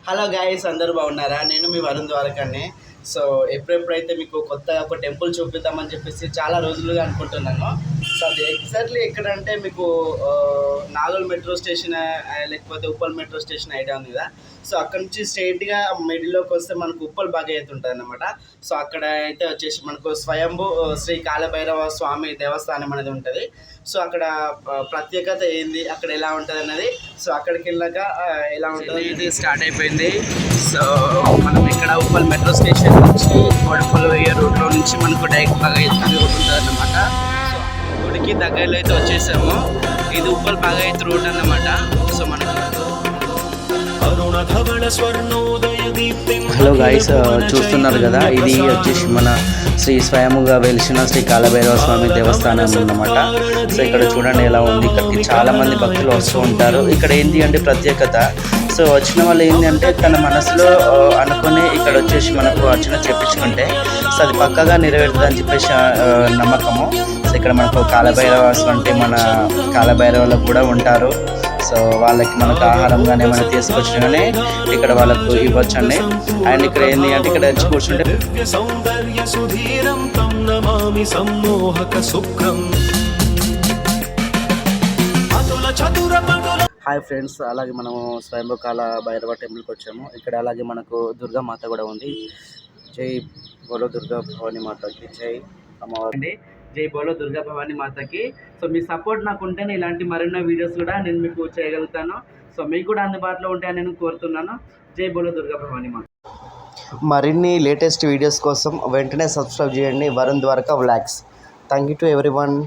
Hello guys, అందరూ బాగున్నారా? నేను మీ వరుణ్ ద్వారకాన్ని. సో ఎప్పుడెప్పుడైతే మీకు కొత్తగా ఒక టెంపుల్ చూపిద్దామని చెప్పేసి చాలా రోజులుగా అనుకుంటున్నాను. సో అది ఎగ్జాక్ట్లీ ఎక్కడంటే మీకు నాగోల్ మెట్రో స్టేషన్ లేకపోతే ఉప్పల్ మెట్రో స్టేషన్ ఐడియా ఉంది కదా. సో అక్కడ నుంచి స్ట్రైట్గా మిడిల్లోకి వస్తే మనకు ఉప్పల్ భాగయ్య ఉంటుంది అన్నమాట. సో అక్కడ అయితే వచ్చేసి మనకు స్వయంభూ శ్రీ కాలభైరవ స్వామి దేవస్థానం అనేది ఉంటుంది. సో అక్కడ ప్రత్యేకత ఏంది, అక్కడ ఎలా ఉంటుంది అన్నది, సో అక్కడికి వెళ్ళాక ఎలా ఉంటుంది ఇది స్టార్ట్ అయిపోయింది. సో మనం ఇక్కడ ఉప్పల్ మెట్రో స్టేషన్ నుంచి కోడిపల్లి వెయ్యే రూట్లో నుంచి మనకు డైరెక్ట్ భాగయ్య రూట్ ఉంటుంది అన్నమాట. సో గుడికి దగ్గరలో అయితే వచ్చేసాము. ఇది ఉప్పల్ భాగయ్య రూట్ అన్నమాట. సో మనకి హలో గాయస్, చూస్తున్నారు కదా, ఇది వచ్చేసి మన శ్రీ స్వయముగా వెలిసిన శ్రీ కాలభైరవ స్వామి దేవస్థానం అన్నమాట. సో ఇక్కడ చూడండి ఎలా ఉంది. ఇక్కడికి చాలా మంది భక్తులు వస్తూ ఉంటారు. ఇక్కడ ఏంటి అంటే ప్రత్యేకత, సో వచ్చిన వాళ్ళు ఏంటి అంటే తన మనసులో అనుకుని ఇక్కడ వచ్చేసి మనకు అర్చన చేపించుకుంటే సో అది పక్కగా నెరవేరుతుంది అని చెప్పేసి నమ్మకము. సో ఇక్కడ మనకు కాలభైరవ అంటే మన కాలభైరవలకు కూడా ఉంటారు. సో వాళ్ళకి మనకు ఆహారం కానీ ఏమైనా తీసుకొచ్చినా కానీ ఇక్కడ వాళ్ళకు ఇవ్వచ్చండి. అండ్ ఇక్కడ ఏంటి అంటే ఇక్కడ వచ్చి కూర్చుంటే హాయ్ ఫ్రెండ్స్, అలాగే మనము స్వయంభూ కాల భైరవ టెంపుల్కి వచ్చాము. ఇక్కడ అలాగే మనకు దుర్గామాత కూడా ఉంది. జై బోలో దుర్గా భవానీ మాతకి జై అమ్మవారి. జై బోలో దుర్గా భవానీ మాతకి. సో మీ సపోర్ట్ నాకు ఉంటేనే ఇలాంటి మరెన్నో వీడియోస్ కూడా నేను మీకు చేయగలుగుతాను. సో మీకు కూడా అందుబాటులో ఉంటాయని నేను కోరుతున్నాను. జై బోలో దుర్గా భవానీ మాత. మరిన్ని లేటెస్ట్ వీడియోస్ కోసం వెంటనే సబ్స్క్రైబ్ చేయండి Varun Dwaraka vlogs. Thank you to everyone.